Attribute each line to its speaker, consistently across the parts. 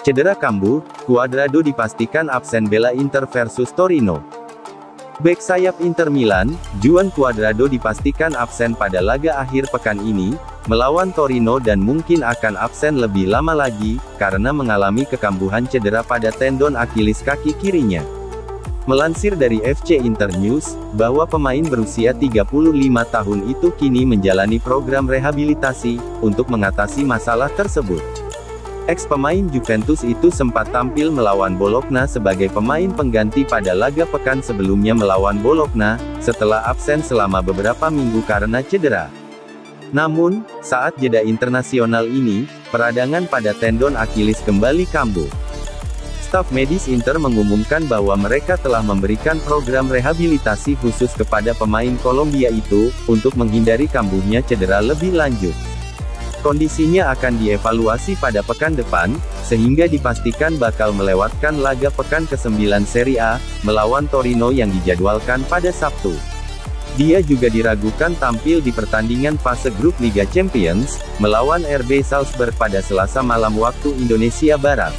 Speaker 1: Cedera kambuh, Cuadrado dipastikan absen bela Inter versus Torino. Bek sayap Inter Milan, Juan Cuadrado dipastikan absen pada laga akhir pekan ini, melawan Torino dan mungkin akan absen lebih lama lagi, karena mengalami kekambuhan cedera pada tendon Achilles kaki kirinya. Melansir dari FC Internews, bahwa pemain berusia 35 tahun itu kini menjalani program rehabilitasi, untuk mengatasi masalah tersebut. Ex-pemain Juventus itu sempat tampil melawan Bologna sebagai pemain pengganti pada laga pekan sebelumnya melawan Bologna, setelah absen selama beberapa minggu karena cedera. Namun, saat jeda internasional ini, peradangan pada tendon Achilles kembali kambuh. Staf medis Inter mengumumkan bahwa mereka telah memberikan program rehabilitasi khusus kepada pemain Kolombia itu, untuk menghindari kambuhnya cedera lebih lanjut. Kondisinya akan dievaluasi pada pekan depan, sehingga dipastikan bakal melewatkan laga pekan ke-9 Serie A, melawan Torino yang dijadwalkan pada Sabtu. Dia juga diragukan tampil di pertandingan fase grup Liga Champions, melawan RB Salzburg pada Selasa malam waktu Indonesia Barat.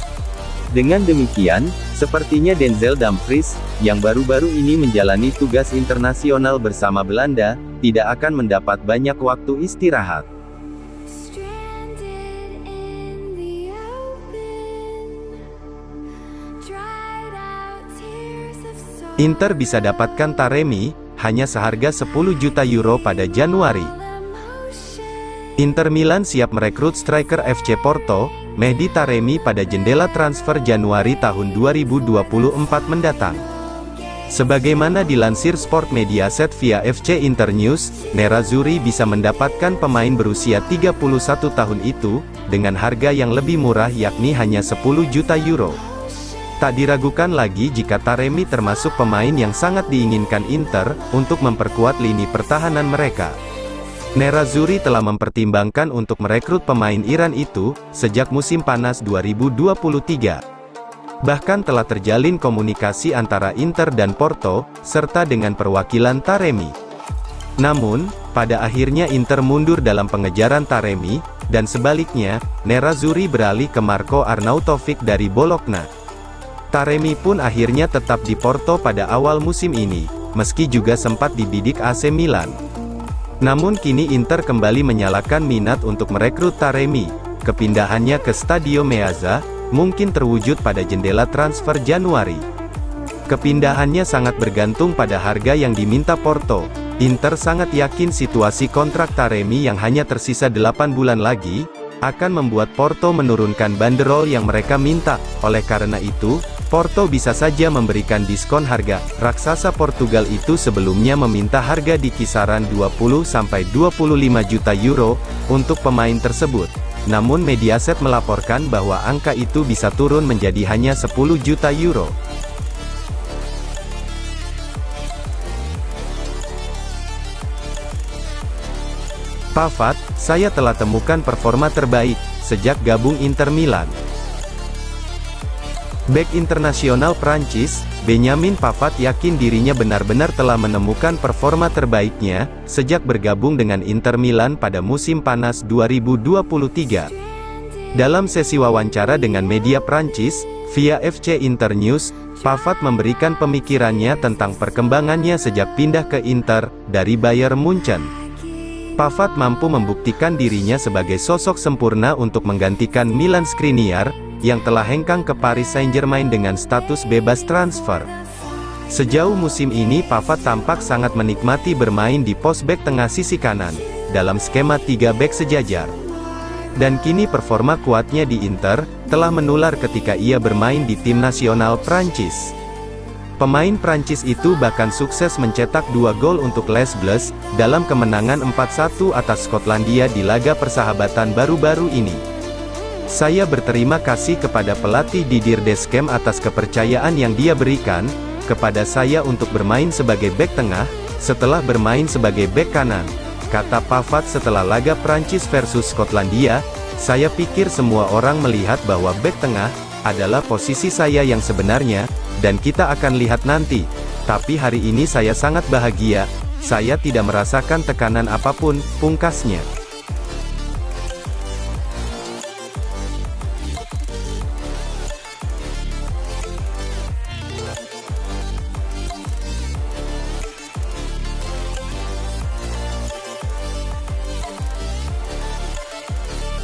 Speaker 1: Dengan demikian, sepertinya Denzel Dumfries, yang baru-baru ini menjalani tugas internasional bersama Belanda, tidak akan mendapat banyak waktu istirahat.
Speaker 2: Inter bisa dapatkan Taremi, hanya seharga 10 juta euro pada Januari. Inter Milan siap merekrut striker FC Porto, Mehdi Taremi pada jendela transfer Januari tahun 2024 mendatang. Sebagaimana dilansir Sport Mediaset via FC Internews, Nerazzurri bisa mendapatkan pemain berusia 31 tahun itu, dengan harga yang lebih murah yakni hanya 10 juta euro. Tak diragukan lagi jika Taremi termasuk pemain yang sangat diinginkan Inter, untuk memperkuat lini pertahanan mereka. Nerazzurri telah mempertimbangkan untuk merekrut pemain Iran itu, sejak musim panas 2023. Bahkan telah terjalin komunikasi antara Inter dan Porto, serta dengan perwakilan Taremi. Namun, pada akhirnya Inter mundur dalam pengejaran Taremi, dan sebaliknya, Nerazzurri beralih ke Marko Arnautovic dari Bologna. Taremi pun akhirnya tetap di Porto pada awal musim ini, meski juga sempat dibidik AC Milan. Namun kini Inter kembali menyalakan minat untuk merekrut Taremi. Kepindahannya ke Stadio Meazza, mungkin terwujud pada jendela transfer Januari. Kepindahannya sangat bergantung pada harga yang diminta Porto. Inter sangat yakin situasi kontrak Taremi yang hanya tersisa 8 bulan lagi, akan membuat Porto menurunkan banderol yang mereka minta. Oleh karena itu, Porto bisa saja memberikan diskon harga. Raksasa Portugal itu sebelumnya meminta harga di kisaran 20–25 juta euro, untuk pemain tersebut. Namun Mediaset melaporkan bahwa angka itu bisa turun menjadi hanya 10 juta euro. Pavard, saya telah temukan performa terbaik, sejak gabung Inter Milan. Bek internasional Prancis, Benjamin Pavard yakin dirinya benar-benar telah menemukan performa terbaiknya, sejak bergabung dengan Inter Milan pada musim panas 2023. Dalam sesi wawancara dengan media Prancis, via FC Internews, Pavard memberikan pemikirannya tentang perkembangannya sejak pindah ke Inter, dari Bayern Munchen. Pavard mampu membuktikan dirinya sebagai sosok sempurna untuk menggantikan Milan Skriniar, yang telah hengkang ke Paris Saint-Germain dengan status bebas transfer. Sejauh musim ini Pavard tampak sangat menikmati bermain di pos bek tengah sisi kanan, dalam skema 3 bek sejajar. Dan kini performa kuatnya di Inter, telah menular ketika ia bermain di tim nasional Prancis. Pemain Prancis itu bahkan sukses mencetak 2 gol untuk Les Bleus, dalam kemenangan 4-1 atas Skotlandia di laga persahabatan baru-baru ini. Saya berterima kasih kepada pelatih Didier Deschamps atas kepercayaan yang dia berikan kepada saya untuk bermain sebagai bek tengah, setelah bermain sebagai bek kanan, kata Pavard setelah laga Prancis versus Skotlandia. Saya pikir semua orang melihat bahwa bek tengah adalah posisi saya yang sebenarnya, dan kita akan lihat nanti. Tapi hari ini saya sangat bahagia, saya tidak merasakan tekanan apapun, pungkasnya.